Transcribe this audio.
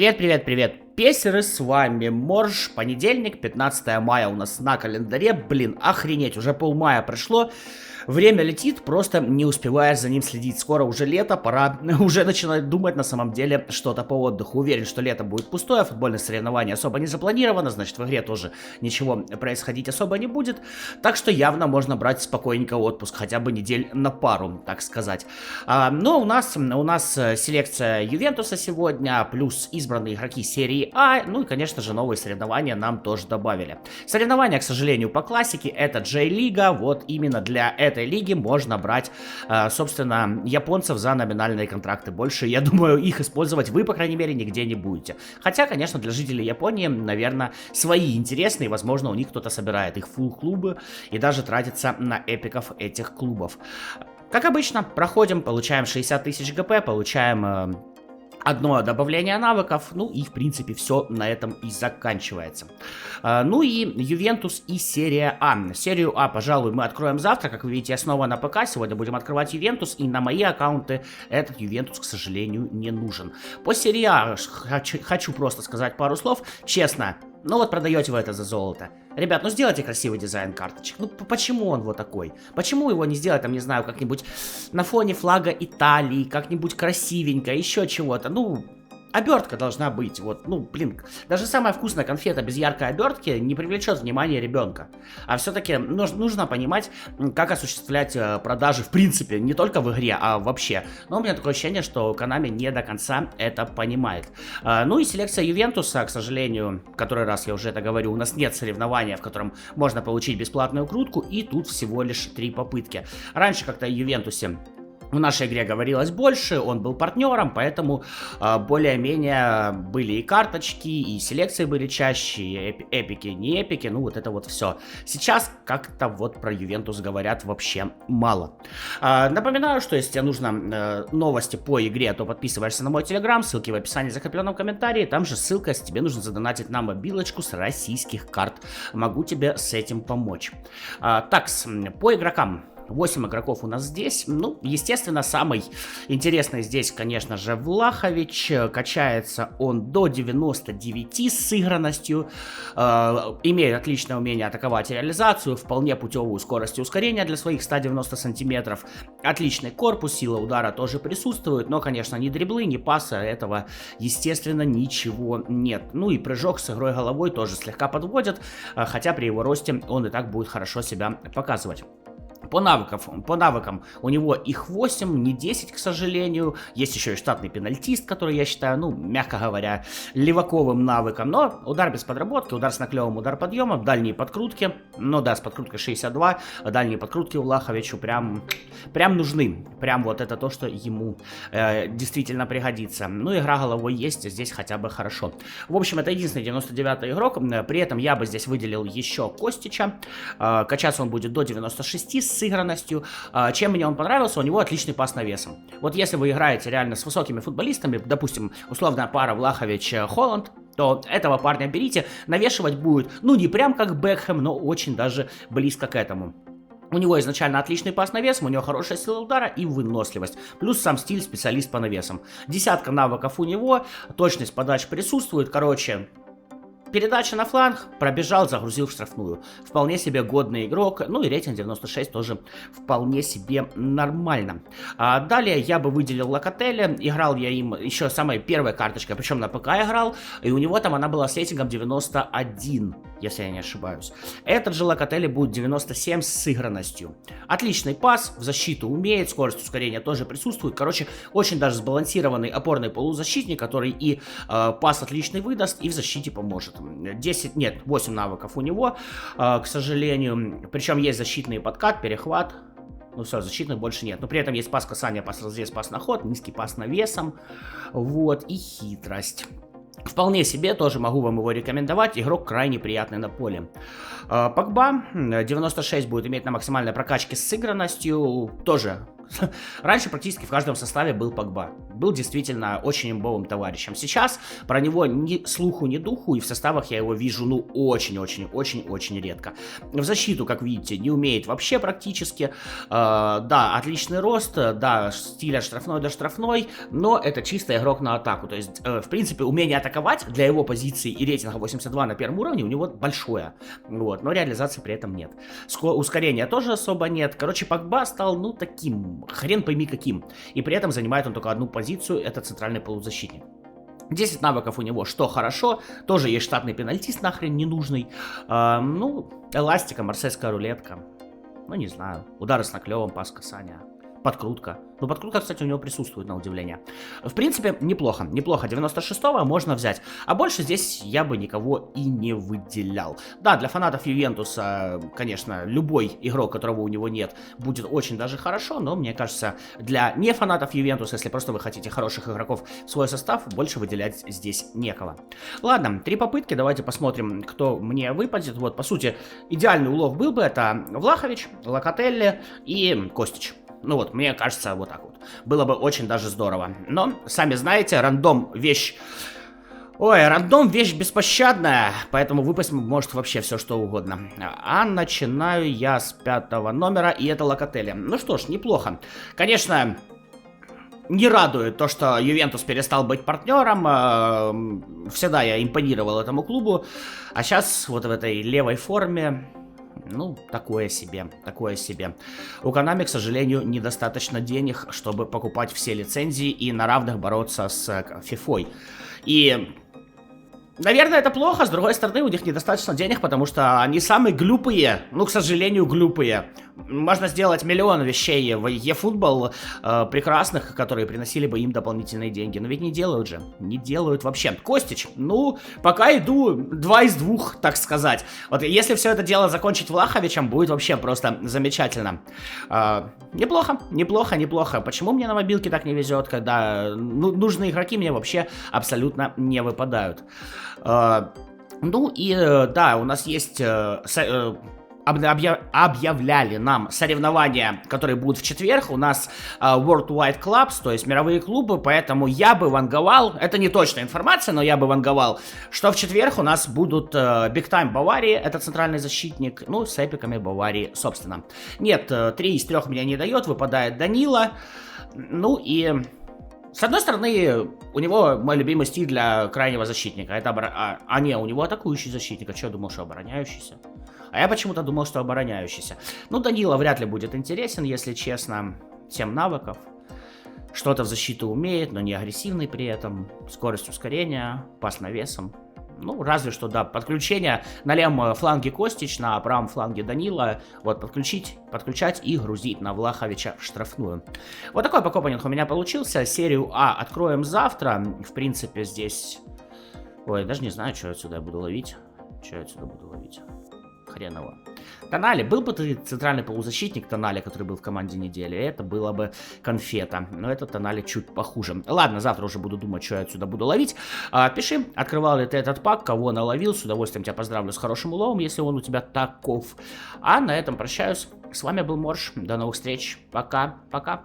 Привет, привет, привет, песеры, с вами Морж, понедельник, 15 мая у нас на календаре, блин, охренеть, уже полмая прошло, время летит, просто не успеваешь за ним следить, скоро уже лето, пора уже начинать думать на самом деле что-то по отдыху, уверен, что лето будет пустое, футбольных соревнований особо не запланировано, значит в игре тоже ничего происходить особо не будет, так что явно можно брать спокойненько отпуск, хотя бы недель на пару, так сказать. Но у нас селекция Ювентуса сегодня, плюс избранные игроки серии А, ну и, конечно же, новые соревнования нам тоже добавили. Соревнования, к сожалению, по классике, это J-лига, вот именно для этой лиги можно брать, собственно, японцев за номинальные контракты. Больше, я думаю, их использовать вы, по крайней мере, нигде не будете. Хотя, конечно, для жителей Японии, наверное, свои интересные, возможно, у них кто-то собирает их фулл-клубы и даже тратится на эпиков этих клубов. Как обычно, проходим, получаем 60 тысяч ГП, получаем одно добавление навыков, ну и в принципе все на этом и заканчивается. Ну и Ювентус и серия А. Серию А, пожалуй, мы откроем завтра, как вы видите, я снова на ПК, сегодня будем открывать Ювентус, и на мои аккаунты этот Ювентус, к сожалению, не нужен. По серии А хочу просто сказать пару слов, честно. Ну вот продаете вы это за золото. Ребят, ну сделайте красивый дизайн карточек. Ну почему он вот такой? Почему его не сделать, там, не знаю, как-нибудь на фоне флага Италии, как-нибудь красивенько, еще чего-то? Ну, обертка должна быть, вот, ну, блин, даже самая вкусная конфета без яркой обертки не привлечет внимание ребенка. А все-таки нужно понимать, как осуществлять продажи в принципе, не только в игре, а вообще. Но у меня такое ощущение, что Konami не до конца это понимает. Ну и селекция Ювентуса, к сожалению, который раз я уже это говорю, у нас нет соревнования, в котором можно получить бесплатную крутку, и тут всего лишь 3 попытки. Раньше как-то Ювентусе в нашей игре говорилось больше, он был партнером, поэтому более-менее были и карточки, и селекции были чаще, и эпики, не эпики, ну вот это вот все. Сейчас как-то вот про Ювентус говорят вообще мало. Напоминаю, что если тебе нужно новости по игре, то подписываешься на мой телеграм, ссылки в описании, закрепленном комментарии, там же ссылка, если тебе нужно задонатить на мобилочку с российских карт. Могу тебе с этим помочь. Так, по игрокам. 8 игроков у нас здесь. Ну, естественно, самый интересный здесь, конечно же, Влахович. Качается он до 99 с сыгранностью. Имеет отличное умение атаковать и реализацию. Вполне путевую скорость и ускорение для своих 190 сантиметров. Отличный корпус, сила удара тоже присутствует. Но, конечно, ни дриблы, ни паса этого, естественно, ничего нет. Ну и прыжок с игрой головой тоже слегка подводит. Хотя при его росте он и так будет хорошо себя показывать. По навыкам у него их 8, не 10, к сожалению. Есть еще и штатный пенальтист, который я считаю, ну, мягко говоря, леваковым навыком. Но удар без подработки, удар с наклевом, удар подъемом, дальние подкрутки. Ну да, с подкруткой 62, дальние подкрутки у Влаховичу прям нужны. Прям вот это то, что ему действительно пригодится. Ну, игра головой есть, здесь хотя бы хорошо. В общем, это единственный 99-й игрок. При этом я бы здесь выделил еще Костича. Качаться он будет до 96 с сыгранностью. Чем мне он понравился? У него отличный пас навесом. Вот если вы играете реально с высокими футболистами, допустим, условная пара Влахович-Холланд, то этого парня берите, навешивать будет, ну, не прям как Бекхэм, но очень даже близко к этому. У него изначально отличный пас навесом, у него хорошая сила удара и выносливость. Плюс сам стиль специалист по навесам. Десятка навыков у него, точность подач присутствует, короче... Передача на фланг, пробежал, загрузил в штрафную. Вполне себе годный игрок, ну и рейтинг 96 тоже вполне себе нормально. Далее я бы выделил Локотеля, играл я им еще самой первой карточкой, причем на ПК играл, и у него там она была с рейтингом 91, если я не ошибаюсь. Этот же Локотель будет 97 с сыгранностью. Отличный пас, в защиту умеет, скорость ускорения тоже присутствует. Короче, очень даже сбалансированный опорный полузащитник, который и пас отличный выдаст, и в защите поможет. 8 навыков у него, к сожалению. Причем есть защитный подкат, перехват. Ну все, защитных больше нет. Но при этом есть пас касания, пас разрез, пас на ход, низкий пас навесом. Вот, и хитрость. Вполне себе, тоже могу вам его рекомендовать. Игрок крайне приятный на поле. Погба 96 будет иметь на максимальной прокачке с сыгранностью. Тоже Раньше практически в каждом составе был Погба. Был действительно очень имбовым товарищем. Сейчас про него ни слуху, ни духу, и в составах я его вижу, ну, очень-очень-очень-очень редко. В защиту, как видите, не умеет вообще практически. Да, отличный рост, да, стиль от штрафной до штрафной, но это чисто игрок на атаку. То есть, в принципе, умение атаковать для его позиции и рейтинга 82 на первом уровне у него большое. Вот, но реализации при этом нет. Ускорения тоже особо нет. Короче, Погба стал, ну, таким, хрен пойми каким. И при этом занимает он только одну позицию, это центральный полузащитник. 10 навыков у него, что хорошо. Тоже есть штатный пенальтист, нахрен ненужный. Ну, эластика, марсельская рулетка. Ну, не знаю. Удары с наклевом, пас касания. Подкрутка. Ну, подкрутка, кстати, у него присутствует, на удивление. В принципе, неплохо. Неплохо. 96-го можно взять. А больше здесь я бы никого и не выделял. Да, для фанатов Ювентуса, конечно, любой игрок, которого у него нет, будет очень даже хорошо. Но, мне кажется, для не фанатов Ювентуса, если просто вы хотите хороших игроков в свой состав, больше выделять здесь некого. Ладно, 3 попытки. Давайте посмотрим, кто мне выпадет. Вот, по сути, идеальный улов был бы. Это Влахович, Локотелли и Костич. Ну вот, мне кажется, вот так вот. Было бы очень даже здорово. Но, сами знаете, рандом вещь... Ой, рандом вещь беспощадная, поэтому выпасть может вообще все что угодно. А начинаю я с 5-го номера, и это Локотелли. Ну что ж, неплохо. Конечно... Не радует то, что Ювентус перестал быть партнером. Всегда я импонировал этому клубу. А сейчас вот в этой левой форме... Ну, такое себе, такое себе. У Konami, к сожалению, недостаточно денег, чтобы покупать все лицензии и на равных бороться с FIFA. И, наверное, это плохо. С другой стороны, у них недостаточно денег, потому что они самые глупые. Ну, к сожалению, глупые. Можно сделать миллион вещей в eFootball прекрасных, которые приносили бы им дополнительные деньги. Но ведь не делают же. Не делают вообще. Костич, ну, пока иду 2 из 2, так сказать. Вот если все это дело закончить Влаховичем, будет вообще просто замечательно. Неплохо, неплохо, неплохо. Почему мне на мобилке так не везет, когда нужные игроки мне вообще абсолютно не выпадают? Ну и да, у нас есть... объявляли нам соревнования, которые будут в четверг. У нас World Wide Clubs, то есть мировые клубы, поэтому я бы ванговал, это не точная информация, но я бы ванговал, что в четверг у нас будут Big Time Баварии, это центральный защитник, ну, с эпиками Баварии, собственно. Нет, 3 из 3 меня не дает, выпадает Данила, ну и... С одной стороны, у него мой любимый стиль для крайнего защитника. Это не, у него атакующий защитник. А что, я думал, что обороняющийся? А я почему-то думал, что обороняющийся. Ну, Данила вряд ли будет интересен, если честно. 7 навыков. Что-то в защиту умеет, но не агрессивный при этом. Скорость ускорения, пас навесом. Ну, разве что, да, подключение на левом фланге Костич, на правом фланге Данила. Вот, подключать и грузить на Влаховича в штрафную. Вот такой покопанинг у меня получился. Серию А откроем завтра. В принципе, здесь... Ой, даже не знаю, что отсюда я буду ловить. Что я отсюда буду ловить? Хреново. Тонали. Был бы ты центральный полузащитник Тонали, который был в команде недели, это было бы конфета. Но это Тонали чуть похуже. Ладно, завтра уже буду думать, что я отсюда буду ловить. Пиши, открывал ли ты этот пак, кого наловил. С удовольствием тебя поздравлю с хорошим уловом, если он у тебя таков. А на этом прощаюсь. С вами был Морж. До новых встреч. Пока. Пока.